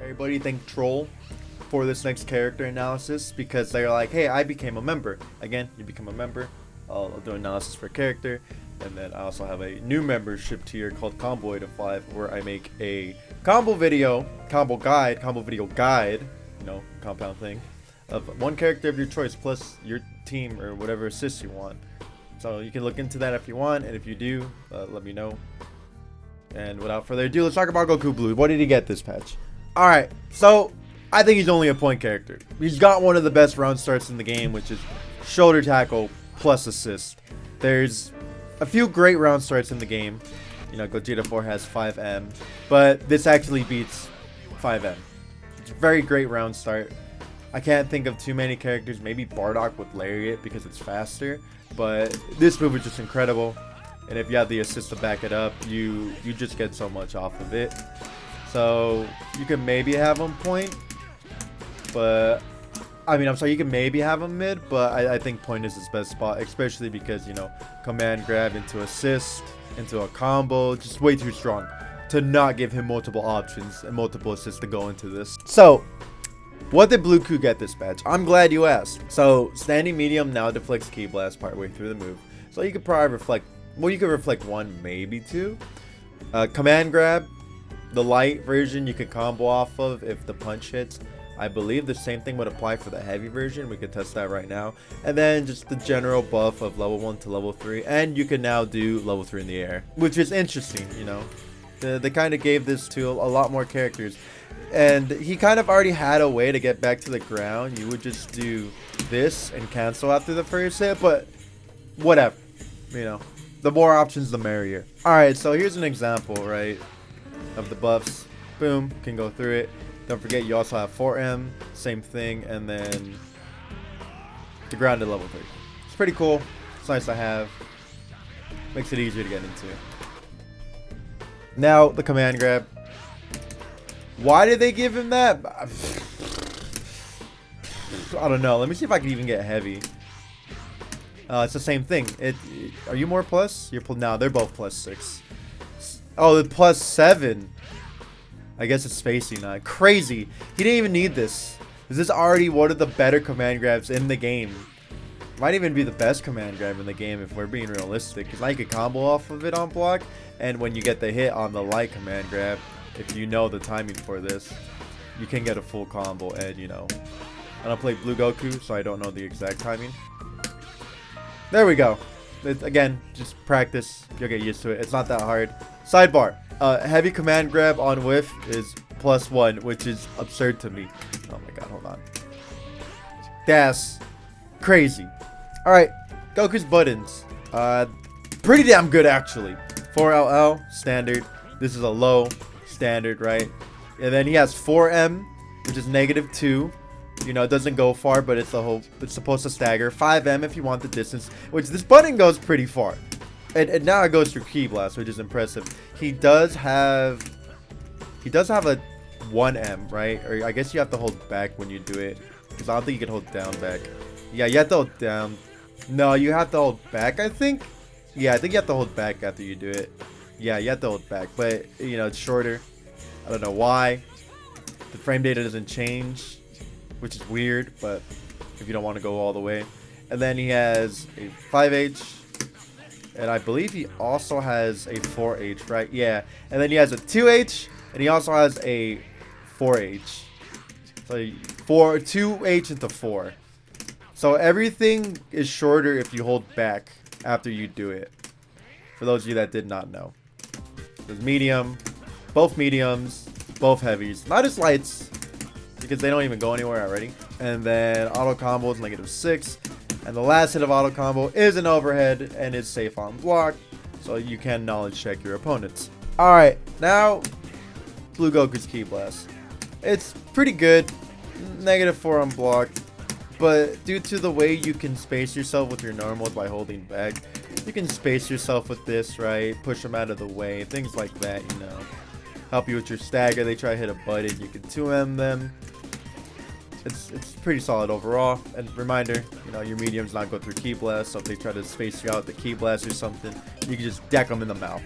Everybody think troll for this next character analysis because they're like, hey, I became a member. Again, you become a member. I'll do analysis for character. And then I also have a new membership tier called Combo 5 where I make a combo video guide, you know, compound thing, of one character of your choice plus your team or whatever assists you want. So you can look into that if you want, and if you do, let me know. And without further ado, let's talk about Goku Blue. What did he get this patch? Alright, so I think he's only a point character. He's got one of the best round starts in the game, which is shoulder tackle plus assist. There's a few great round starts in the game. You know, Gogeta 4 has 5M, but this actually beats 5M. It's a very great round start. I can't think of too many characters, maybe Bardock with Lariat because it's faster, but this move is just incredible. And if you have the assist to back it up, you just get so much off of it. So you can maybe have him point, but you can maybe have him mid, but I think point is his best spot, especially because, you know, command grab into assist, into a combo, just way too strong to not give him multiple options and multiple assists to go into this. So what did Blue Ku get this patch? I'm glad you asked. So standing medium now deflects Ki Blast partway through the move. So you could probably reflect, well, you could reflect one, maybe two. Command grab, the light version you could combo off of if the punch hits. I believe the same thing would apply for the heavy version. We could test that right now. And then just the general buff of level 1 to level 3. And you can now do level 3 in the air, which is interesting, you know. They kind of gave this to a lot more characters. And he kind of already had a way to get back to the ground. You would just do this and cancel after the first hit, but whatever. You know, the more options, the merrier. Alright, so here's an example, right, of the buffs. Boom, can go through it. Don't forget you also have 4M, same thing, and then the grounded level 3. It's pretty cool. It's nice to have. Makes it easier to get into. Now the command grab. Why did they give him that? I don't know. Let me see if I can even get heavy. It's the same thing. Are you more plus? You're no, they're both plus 6. Oh, the plus 7. I guess it's spacing now. Crazy. He didn't even need this. This is already one of the better command grabs in the game. Might even be the best command grab in the game if we're being realistic. Because now you can combo off of it on block. And when you get the hit on the light command grab, if you know the timing for this, you can get a full combo. And, you know, I don't play Blue Goku, so I don't know the exact timing. There we go. Again, just practice. You'll get used to it. It's not that hard. Sidebar. Heavy command grab on whiff is +1, which is absurd to me. Oh my god, hold on. That's crazy. Alright, Goku's buttons. Pretty damn good, actually. 4LL, standard. This is a low, standard, right? And then he has 4M, which is -2. You know, it doesn't go far, but it's supposed to stagger. 5M if you want the distance, which this button goes pretty far. And now it goes through Ki Blast, which is impressive. He does have a 1M, right? Or I guess you have to hold back when you do it, because I don't think you can hold down back. Yeah, you have to hold down. No, you have to hold back, I think. Yeah, I think you have to hold back after you do it. Yeah, you have to hold back, but you know, it's shorter. I don't know why. The frame data doesn't change, which is weird, but if you don't want to go all the way. And then he has a 5H. And I believe he also has a 4H, right? Yeah. And then he has a 2H, and he also has a 4H. So 2H into 4. So everything is shorter if you hold back after you do it. For those of you that did not know. There's medium, both mediums, both heavies. Not as lights, because they don't even go anywhere already. And then auto combo is -6. And the last hit of auto combo is an overhead and is safe on block, so you can knowledge check your opponents. Alright, now Blue Goku's Ki Blast. It's pretty good, -4 on block, but due to the way you can space yourself with your normals by holding back, you can space yourself with this, right? Push them out of the way, things like that, you know. Help you with your stagger. They try to hit a button, you can 2M them. It's pretty solid overall. And reminder, you know, your mediums not go through Ki Blast, so if they try to space you out with the Ki Blast or something, you can just deck them in the mouth.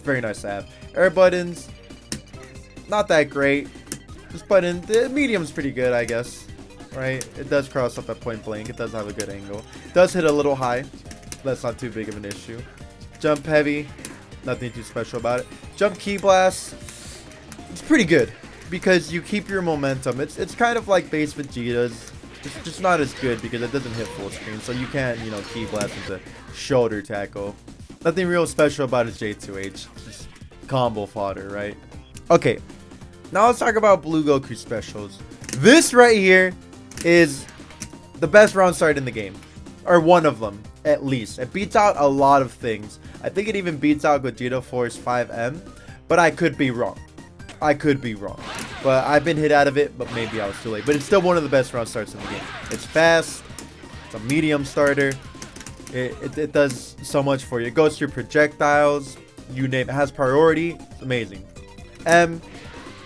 Very nice to have. Air buttons, not that great. This button, the medium's pretty good, I guess. Right? It does cross up at point blank. It does have a good angle. It does hit a little high. That's not too big of an issue. Jump heavy. Nothing too special about it. Jump key blast. It's pretty good because you keep your momentum. It's kind of like base Vegeta's. Just not as good because it doesn't hit full screen. So you can't, you know, key blast into shoulder tackle. Nothing real special about his J2H. Just combo fodder, right? Okay. Now let's talk about Blue Goku specials. This right here is the best round start in the game. Or one of them, at least. It beats out a lot of things. I think it even beats out Gogeta Force 5M. But I could be wrong. I could be wrong. But I've been hit out of it, but maybe I was too late. But it's still one of the best round starts in the game. It's fast. It's a medium starter. It does so much for you. It goes through projectiles. You name it. It has priority. It's amazing. M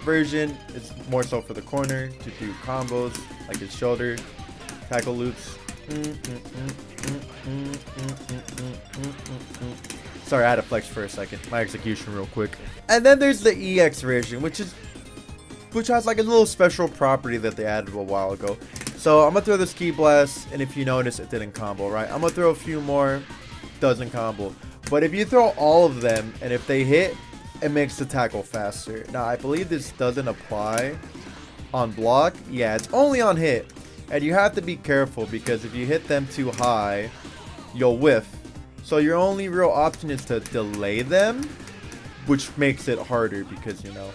version is more so for the corner to do combos like his shoulder tackle loops. Sorry, I had to flex for a second. My execution real quick. And then there's the EX version, which has like a little special property that they added a while ago. So I'm gonna throw this key blast, and if you notice, it didn't combo, right? I'm gonna throw a few more, doesn't combo. But if you throw all of them, and if they hit, it makes the tackle faster. Now, I believe this doesn't apply on block. Yeah, it's only on hit. And you have to be careful because if you hit them too high, you'll whiff. So your only real option is to delay them, which makes it harder because, you know,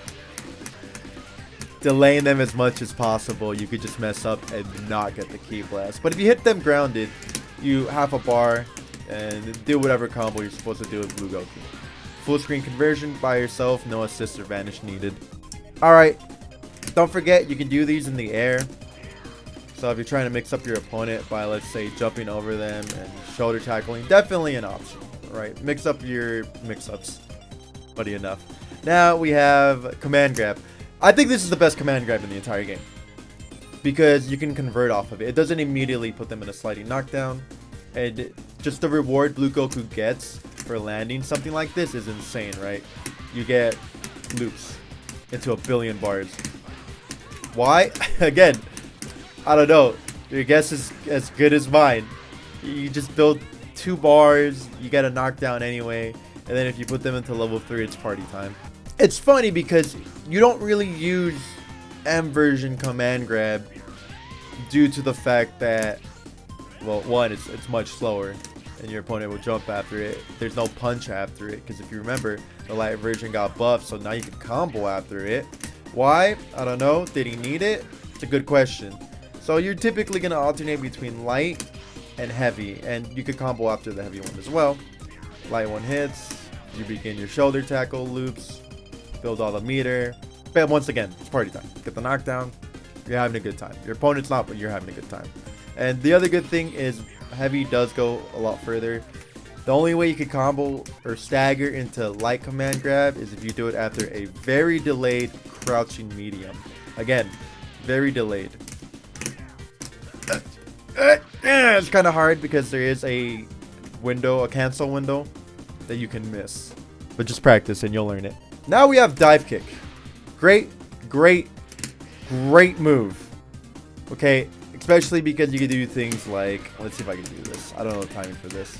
delaying them as much as possible, you could just mess up and not get the key blast. But if you hit them grounded, you have a bar and do whatever combo you're supposed to do with Blue Goku. Full screen conversion by yourself, no assist or vanish needed. Alright, don't forget you can do these in the air. So if you're trying to mix up your opponent by, let's say, jumping over them and shoulder tackling, definitely an option, right? Mix up your mix-ups. Buddy enough. Now we have command grab. I think this is the best command grab in the entire game because you can convert off of it. It doesn't immediately put them in a sliding knockdown. And just the reward Blue Goku gets for landing something like this is insane, right? You get loops into 1 billion bars. Why? Again, I don't know. Your guess is as good as mine. You just build 2 bars, you get a knockdown anyway, and then if you put them into level 3, it's party time. It's funny because you don't really use M version command grab due to the fact that, well, one, it's much slower and your opponent will jump after it. There's no punch after it because if you remember, the light version got buffed, so now you can combo after it. Why? I don't know. Did he need it? It's a good question. So you're typically going to alternate between light and heavy, and you could combo after the heavy one as well. Light one hits, you begin your shoulder tackle loops, build all the meter. But once again, it's party time. Get the knockdown, you're having a good time. Your opponent's not, but you're having a good time. And the other good thing is heavy does go a lot further. The only way you can combo or stagger into light command grab is if you do it after a very delayed crouching medium. Again, very delayed. It's kind of hard because there is a window, a cancel window that you can miss. But just practice and you'll learn it. Now we have dive kick. Great move. Okay, especially because you can do things like, let's see if I can do this. I don't know the timing for this.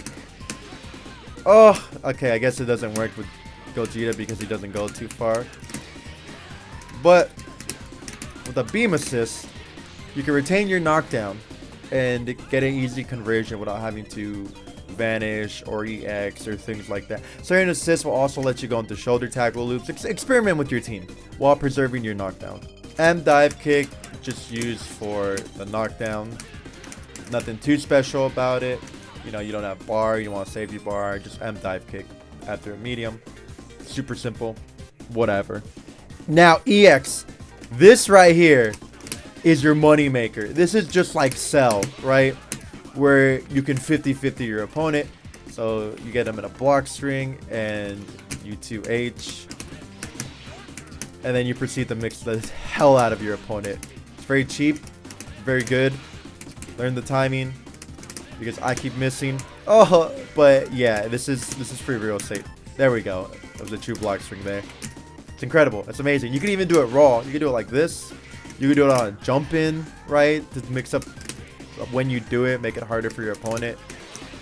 Oh, okay, I guess it doesn't work with Gogeta because he doesn't go too far. But with a beam assist, you can retain your knockdown and get an easy conversion without having to vanish or EX or things like that. Certain assists will also let you go into shoulder tackle loops. Experiment with your team while preserving your knockdown. M dive kick, just used for the knockdown. Nothing too special about it. You know, you don't have bar, you don't want to save your bar, just M dive kick after a medium. Super simple, whatever. Now EX, this right here is your money maker. This is just like Cell, right? Where you can 50-50 your opponent. So you get them in a block string and U2H. And then you proceed to mix the hell out of your opponent. It's very cheap, very good. Learn the timing because I keep missing. Oh, but yeah, this is for real sake. There we go. That was a true block string there. It's incredible. It's amazing. You can even do it raw. You can do it like this. You can do it on a jump in, right? To mix up when you do it, make it harder for your opponent.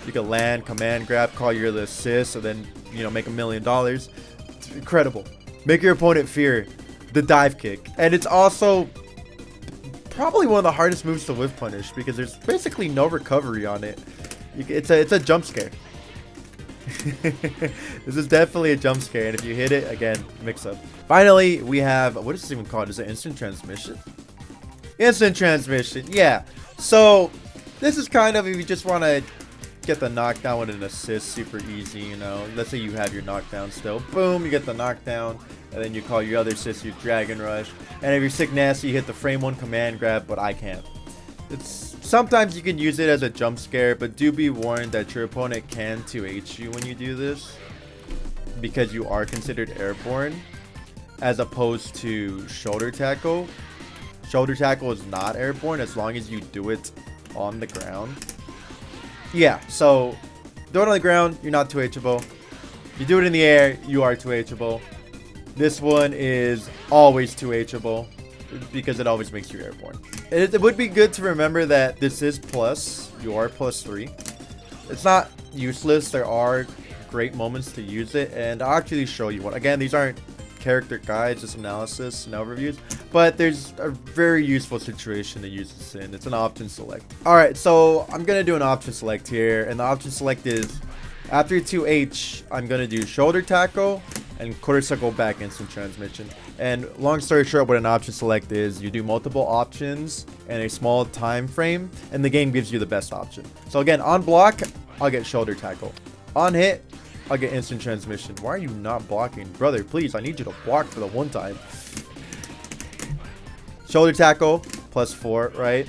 You can land, command grab, call your assist, and then, you know, make $1 million. It's incredible. Make your opponent fear the dive kick. And it's also probably one of the hardest moves to whiff punish because there's basically no recovery on it. It's a jump scare. This is definitely a jump scare, and if you hit it again, mix up. Finally, we have, what is this even called? Is it instant transmission? Instant transmission, yeah. So this is kind of, if you just want to get the knockdown with an assist, super easy, you know. Let's say you have your knockdown still, boom, you get the knockdown, and then you call your other assist your dragon rush, and if you're sick nasty, you hit the frame 1 command grab, but I can't. It's sometimes you can use it as a jump scare, but do be warned that your opponent can 2H you when you do this, because you are considered airborne as opposed to shoulder tackle. Shoulder tackle is not airborne as long as you do it on the ground. Yeah, so do it on the ground, you're not 2Hable. You do it in the air, you are 2Hable. This one is always 2Hable because it always makes you airborne. It would be good to remember that this is plus. You are +3. It's not useless. There are great moments to use it, and I'll actually show you one. Again, these aren't character guides, just analysis and overviews, but there's a very useful situation to use this in. It's an option select. All right, so I'm gonna do an option select here, and the option select is after 2H, I'm gonna do shoulder tackle and quarter circle back instant transmission. And long story short, what an option select is, you do multiple options in a small time frame, and the game gives you the best option. So again, on block, I'll get shoulder tackle. On hit, I'll get instant transmission. Why are you not blocking? Brother, please, I need you to block for the one time. Shoulder tackle, +4, right?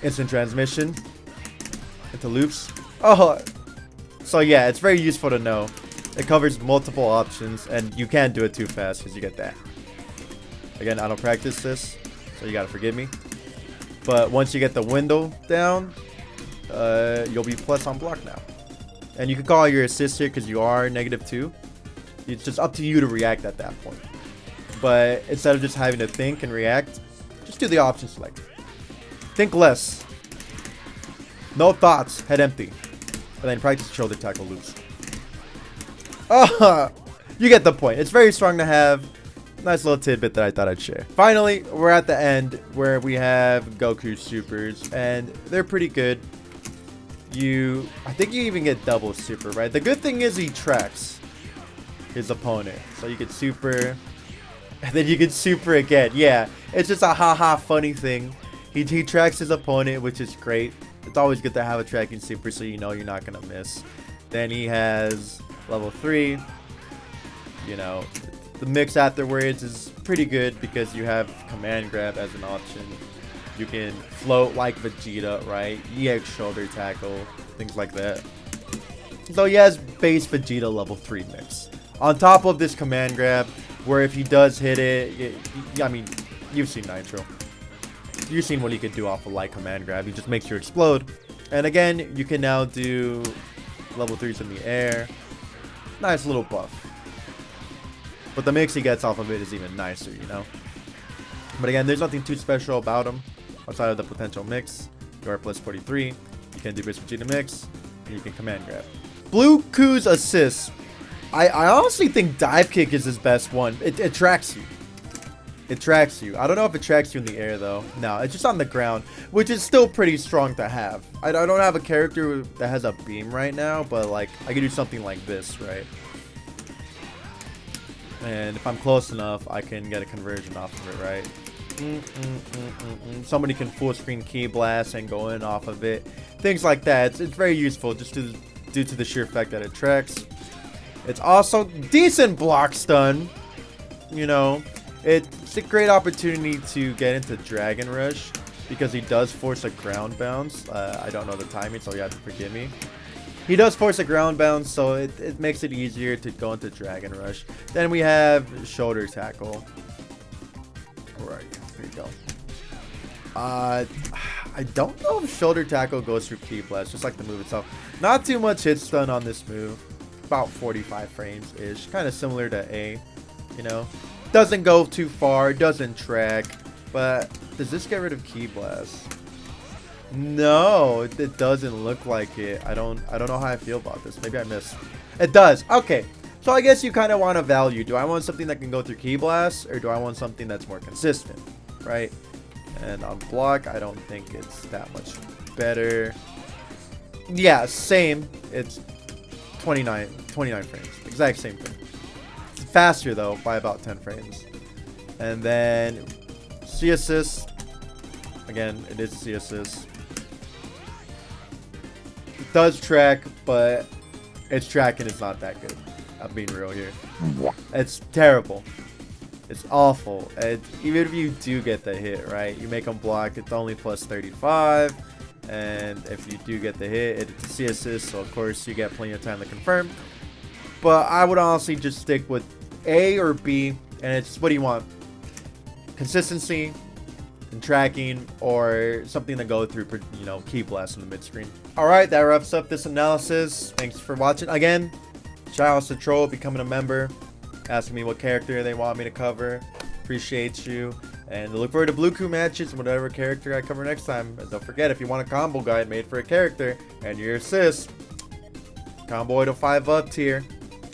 Instant transmission into loops. Oh, so yeah, it's very useful to know. It covers multiple options, and you can't do it too fast because you get that. Again, I don't practice this, so you gotta forgive me. But once you get the window down, you'll be plus on block now. And you can call your assist here because you are -2. It's just up to you to react at that point. But instead of just having to think and react, just do the option select. Think less. No thoughts, head empty. And then practice shoulder tackle loops. Oh, you get the point. It's very strong to have. Nice little tidbit that I thought I'd share. Finally, we're at the end where we have Goku supers, and they're pretty good. I think you even get double super, right? The good thing is he tracks his opponent. So you get super, and then you get super again. Yeah, it's just a haha funny thing. He tracks his opponent, which is great. It's always good to have a tracking super so you know you're not going to miss. Then he has level 3. You know, the mix afterwards is pretty good because you have command grab as an option. You can float like Vegeta, right? EX shoulder tackle, things like that. So he has base Vegeta level 3 mix. On top of this command grab, where if he does hit it, I mean, you've seen Nitro. You've seen what he could do off a light command grab. He just makes you explode. And again, you can now do level 3s in the air. Nice little buff. But the mix he gets off of it is even nicer, you know? But again, there's nothing too special about him outside of the potential mix. You are +43. You can do base Vegeta mix. And you can command grab. Blue Ku's assist. I honestly think dive kick is his best one. It tracks you. It tracks you. I don't know if it tracks you in the air though. No, it's just on the ground, which is still pretty strong to have. I don't have a character that has a beam right now, but like I can do something like this, right? And if I'm close enough, I can get a conversion off of it, right? Somebody can full screen key blast and go in off of it. Things like that. It's very useful just due to the sheer fact that it tracks. It's also decent block stun. You know, it's a great opportunity to get into Dragon Rush because he does force a ground bounce. I don't know the timing, so you have to forgive me. He does force a ground bounce, so it makes it easier to go into Dragon Rush. Then we have shoulder tackle. Where are you? Here you go. I don't know if shoulder tackle goes through key blast, just like the move itself. Not too much hit stun on this move. about 45 frames ish, kind of similar to A, you know. Doesn't go too far, doesn't track, but does this get rid of Ki Blast? No, it doesn't look like it. I don't know how I feel about this. Maybe I missed. It does. Okay. So I guess you kind of want a value. Do I want something that can go through Ki Blast, or do I want something that's more consistent, right? And on block, I don't think it's that much better. Yeah, same. It's 29 frames. Exact same thing. It's faster though by about 10 frames. And then C assist. Again, it is C assist. It does track, but its tracking is not that good. I'm being real here. It's terrible. It's awful. And even if you do get the hit, right? You make them block, it's only plus 35. And if you do get the hit, it's a C assist, so of course you get plenty of time to confirm. But I would honestly just stick with A or B, and it's what do you want? Consistency and tracking, or something to go through, you know, Ki Blast in the mid screen. Alright, that wraps up this analysis. Thanks for watching. Again, shout out to Troll becoming a member, asking me what character they want me to cover. Appreciate you. And look forward to Blueku matches and whatever character I cover next time. And don't forget, if you want a combo guide made for a character and your assist, combo to 5-up tier.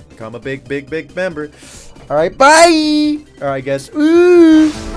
Become a big member. Alright, bye! Alright, guys. Ooh!